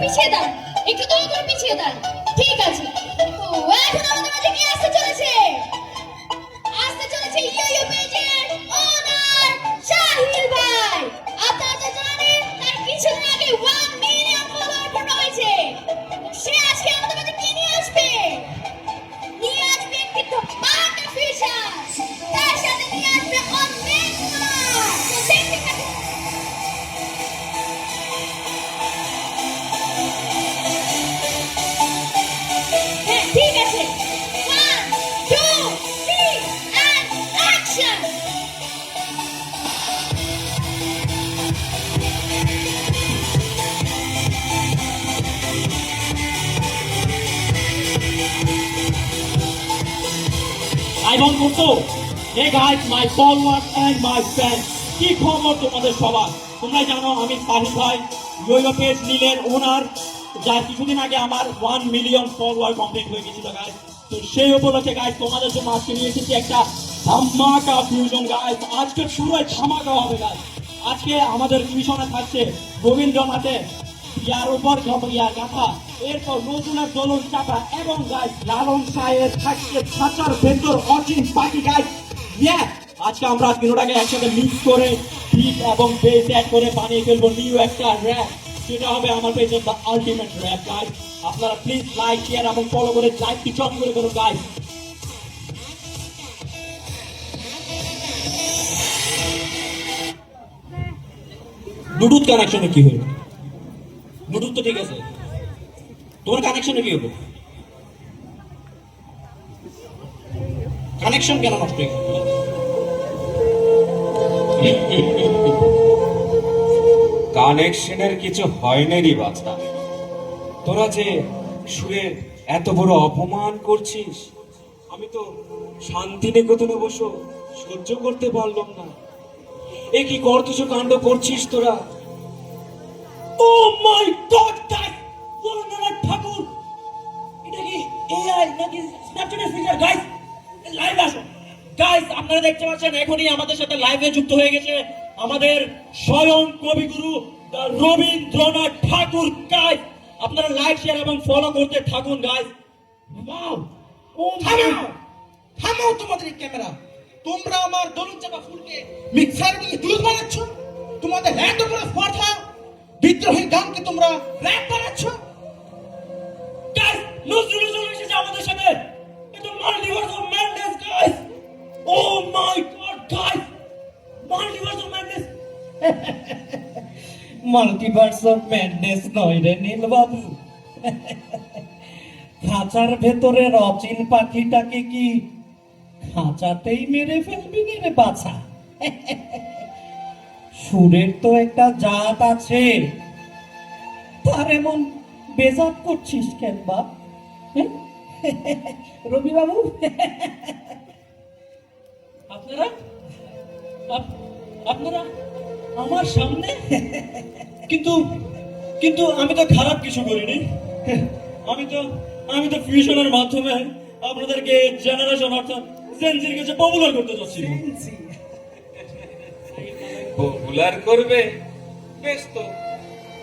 পিছিয়ে দাঁড়, একটু দয়া করে পিছিয়ে দাঁড়। ঠিক আছে। তো এখন আমাদের মাঝে কি আসতে চলেছে? আসতে চলেছে ইয়ো পেজের ওনার শাহির ভাই। আপনারা তো জানেন তার কিছুদিন আগে 1 মিলিয়ন ফলোয়ার ফটো হয়েছে। সে আজকে আমাদের মাঝে কি নিয়ে আসবে? নিয়ে আসবে কিন্তু আর্টিফিশিয়াল, তার সাথে নিয়ে আসবে অনেক মাছ। দেখতে থাকুন। হ্যাঁ, ঠিক আছে। 1, 2, 3 and action! I want to know, hey guys, my followers and my fans, কি খবর তোমাদের সবার? তোমরা জানো আমি সাহিল ভাই ইয়ো পেজ নীলের ওনার, যার কিছুদিন আগে আমার 1 মিলিয়ন ফলোয়ার কমপ্লিট হয়ে গেছিল গাইস। তো সেই উপলক্ষে গাইস তোমাদের জন্য আজকে নিয়ে এসেছি একটা ধামাকা ফিউশন গাইস। আজকে পুরোই ধামাকা হবে গাইস। আজকে আমাদের ফিউশনে থাকছে রবীন্দ্রনাথের ইয়ার উপর ইয়ার গাথা, এরপর নজরুলের দোলন চাপা এবং গাইস লালন সাহের থাকছে খাঁচার ভেতর অচিন পাখি গাইস। আজকে আমরা তিনটাকে একসাথে মিক্স করে বিট এবং বেস অ্যাড করে বানিয়ে ফেলবো নিউ একটা র্যাপ। সেটা হবে আমার পেজে দ্য আলটিমেট র্যাপ গাইস। আপনারা প্লিজ লাইক শেয়ার এবং ফলো করে লাইকটি জয়েন করে ফেলুন গাইস। ব্লুটুথ কানেকশনে কি হলো? ব্লুটুথ তো ঠিক আছে, তোমার কানেকশনে কি হলো? কানেকশন কেন নষ্ট হয়ে গেল? কানেকশনের কিছু হয়নি রে বাচ্চা। তোরা যে সুরে এত বড় অপমান করছিস, আমি তো শান্তিনিকেতনে বসে সহ্য করতে পারলাম না। এ কি করতেছ কাণ্ড করছিস তোরা? ও মাই গড গাইস, রবীন্দ্রনাথ ঠাকুর এটা কি এআই নাকি স্ন্যাপচ্যাটের ফিগার গাইস? লাইভ আসো গাইস। আপনারা দেখতে পাচ্ছেন এখনই আমাদের সাথে লাইভে যুক্ত হয়ে গেছে আমাদের স্বয়ং কবিগুরু রবীন্দ্রনাথ ঠাকুর গাইস। আপনারা লাইক শেয়ার এবং ফলো করতে থাকুন গাইস। ওয়াও, ও থামাও থামাও তোমাদের এই ক্যামেরা। তোমরা আমার দোলন চাপা ফুলকে মিক্সার দিয়ে দুধ বানাচ্ছ। তোমাদের এত বড় স্পর্ধা, বিদ্রোহী গানকে তোমরা র‍্যাপ বানাচ্ছ। গাইস নজরুল চলে এসেছে আমাদের সাথে। এটা multiverse of madness guys. Oh my god guys, multiverse of madness. Multiverse of madness নয় রে নীল বাবু, খাঁচার ভেতরের অচিন পাখিটাকে কি খাঁচাতেই মেরে ফেলবি রে বাছা? সুরের তো একটা জাত আছে, তার এমন বেজাত করছিস কেন বাপ? রবি বাবু, আপনারা আপনারা আমার সামনে, কিন্তু কিন্তু আমি তো খারাপ কিছু করিনি। আমি তো ফিউশনের মাধ্যমে আপনাদেরকে জেনারেশন অর্থাৎ জেনজির কাছে পপুলার করতে চাচ্ছি। পপুলার করবে বেশ তো,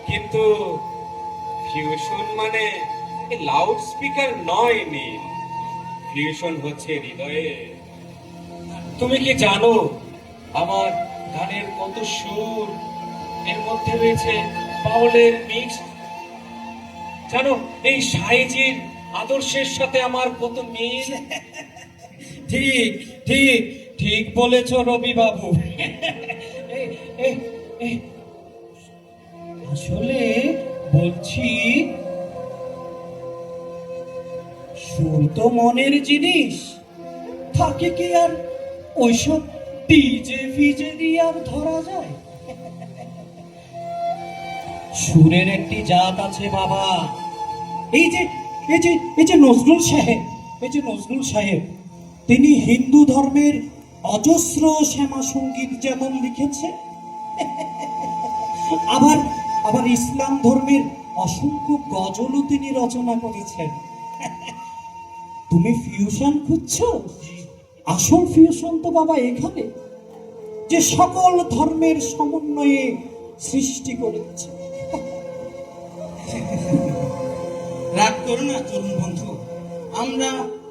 কিন্তু ফিউশন মানে লাউড স্পিকার নয় নীল, ফিউশন হচ্ছে হৃদয়ে। তুমি কি জানো আমার গানের কত সুর এর মধ্যে রয়েছে বাউলের মিক্স? জানো এই সাইজির আদর্শের সাথে আমার কত মিল। ঠিক ঠিক ঠিক বলেছ রবি বাবু। আসলে বলছি, সুর তো মনের জিনিস, থাকে কি আর ওইসব ডিজে ফিজে দিয়ে আর ধরা যায়? সুরের একটি জাত আছে বাবা। এই যে এই যে এই যে নজরুল সাহেব, এই যে নজরুল সাহেব, তিনি হিন্দু ধর্মের অজস্র শ্যামা সঙ্গীত যেমন লিখেছে, আবার আবার ইসলাম ধর্মের অসংখ্য গজলও তিনি রচনা করেছেন। তুমি ফিউশন খুঁজছো? আসল ফিউশন তো বাবা এখানে, যে সকল ধর্মের সমন্বয়ে সৃষ্টি করেছে। রাগ করো না তরুণ বন্ধু, আমরা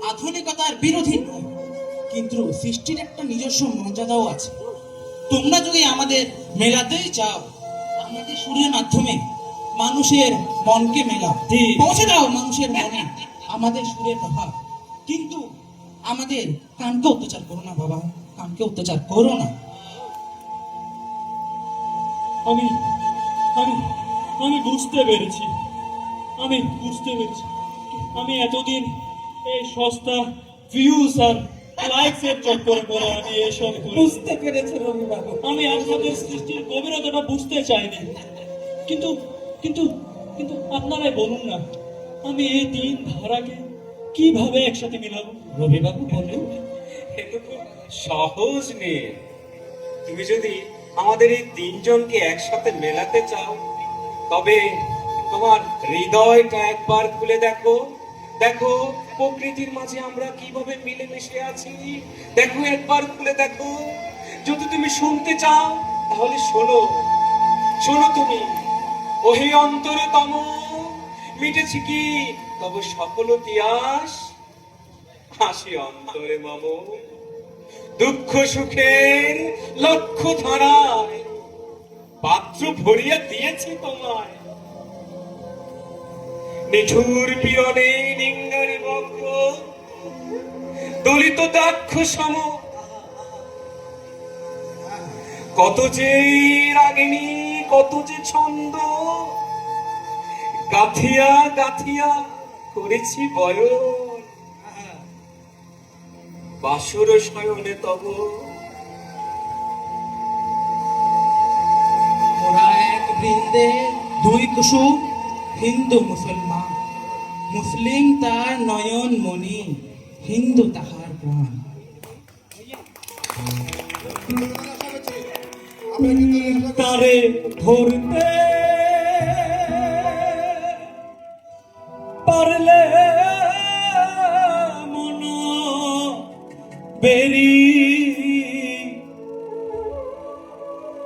আধুনিকতার বিরোধী নই, কিন্তু সৃষ্টির একটা নিজস্ব মর্যাদাও আছে। তোমরা যদি আমাদের মেলাতেই চাও, আমাদের সুরের মাধ্যমে মানুষের মনকে মেলাও, পৌঁছে দাও মানুষের মনে আমাদের সুরের প্রভাব। কিন্তু আমাদের কানকে অত্যাচার করো না বাবা, কানকে অত্যাচার করো না। আমি আমি আমি বুঝতে পেরেছি, আমি বুঝতে পেরেছি। আমি এতদিন এই সস্তা ভিউজ আর লাইকস এর চক্করে পড়ে আমি এসব করেছি। বুঝতে পেরেছে রবি বাবু। আমি আপনাদের সৃষ্টির গভীরতাটা বুঝতে চাইনি, কিন্তু কিন্তু কিন্তু আপনারাই বলুন না, আমি এই তিন ধারাকে কিভাবে একসাথে মিলাবো? রবি বাবু বলুন। এ তো খুব সহজ নেই। তুমি যদি আমাদের এই তিনজনকে একসাথে মেলাতে চাও, তবে তোমার হৃদয়টা একবার খুলে দেখো। দেখো প্রকৃতির মাঝে আমরা কিভাবে মিলেমিশে আছি, দেখো একবার খুলে দেখো। যদি তুমি শুনতে চাও তাহলে শোনো, শোনো তুমি। ওহে অন্তরে তম মিটেছি কি তব সকল তিয়াস, হাসি অন্তরে মম দুঃখ সুখের লক্ষ ধারায় পাত্র ভরিয়া দিয়েছি তোমায়। নিঠুর পীড়নে নিঙ্গারে বক্র দলিত দাক্ষ সম, কত যে রাগিনী কত যে ছন্দ গাথিয়া গাথিয়া করেছি বয়ন। বাসর শয়নে তব ওরা এক বৃন্দে দুই কুসুম, হিন্দু মুসলমান, মুসলিম তার নয়ন মণি, হিন্দু তাহার প্রাণ। তারে ধরতে পারলে মন বেরি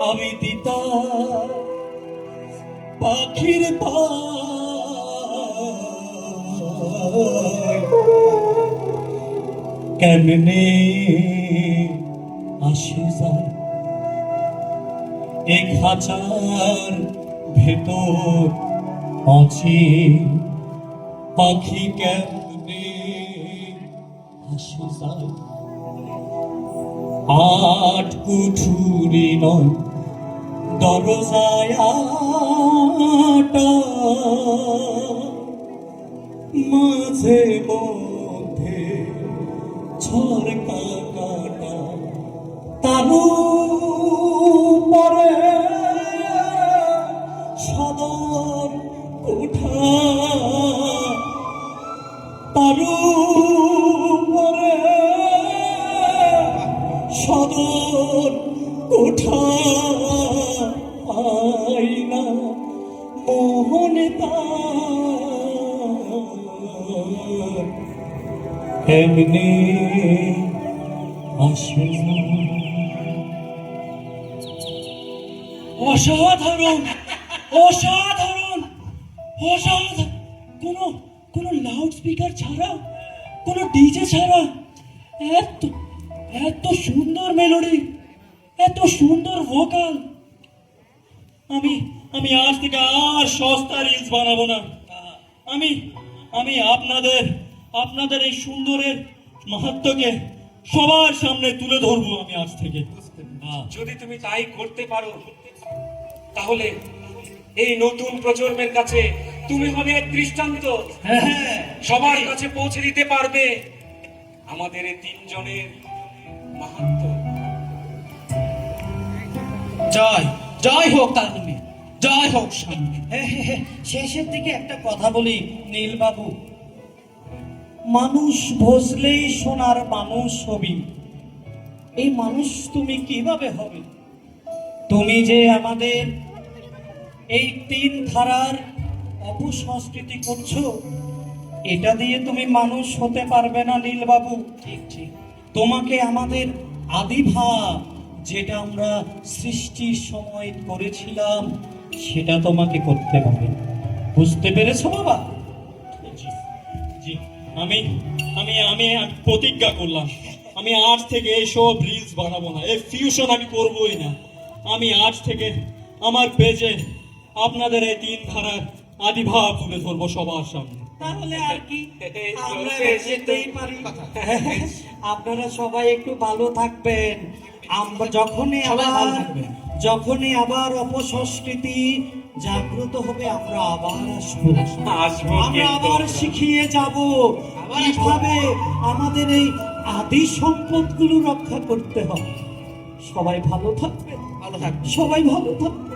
আমি দিতা পাখির পায় কেমনে আসে যায় এক খাঁচার ভেতর আছে পাখি কেমনে আসে যায়। আট কুঠুরি নয় দরজায় আটা, মাঝে মধ্যে ঝরকা কাটা, তারু পরে সদর উঠা, তারু পরে সদর উঠা আইনা মোহনে তার এমনি আসে। অসাধারণ অসাধারণ অসাধারণ! কোনো কোনো লাউড স্পিকার ছাড়া, কোনো ডিজে ছাড়া এত এত সুন্দর মেলোডি, এত সুন্দর ভোকাল। আমি আমি আজ থেকে আর সস্তা রিলস বানাবো না। আমি আমি আপনাদের এই সুন্দরের মাহাত্ম্যকে সবার সামনে তুলে ধরবো আমি আজ থেকে। যদি তুমি তাই করতে পারো, তাহলে এই নতুন প্রজন্মের কাছে তুমি হবে এক দৃষ্টান্ত। সবার কাছে পৌঁছে দিতে পারবে আমাদের এই তিনজনের মাহাত্ম্য। জয় জয় হোক তারুণ্যে, জয় হোক সামনে। শেষের দিকে একটা কথা বলি নীলবাবু, মানুষ ভজলেই সোনার মানুষ হবি, এই মানুষ তুমি কিভাবে হবে? তুমি যে আমাদের এই তিন ধারার অপসংস্কৃতি করছো, এটা দিয়ে তুমি মানুষ হতে পারবে না নীলবাবু। ঠিক ঠিক, তোমাকে আমাদের আদিভাব যেটা আমরা সৃষ্টির সময় করেছিলাম সেটা তোমাকে করতে হবে। বুঝতে পেরেছো বাবা? জি জি, আমি আমি আমি আমি প্রতিজ্ঞা করলাম আমি আজ থেকে এইসব রিলস বানাবো না, এই ফিউশন আমি করবোই না। আমি আজ থেকে আমার পেজে আপনাদের এই তিন ধারার আদিভাব তুলে ধরবো সবার সামনে। তাহলে আর কি, আমরা যেতেই পারি। আপনারা সবাই একটু ভালো থাকবেন। আমরা সবাই ভালো থাকবেন। যখনই আবার অপসংস্কৃতি জাগ্রত হবে, আমরা আবার আসবো। আসবো আমরা কিন্তু। আবার শিখিয়ে যাব কিভাবে আমাদের এই আদি সম্পদগুলো রক্ষা করতে হয়। সবাই ভালো থাকবেন, ভালো থাকবেন। সবাই ভালো থাকবেন।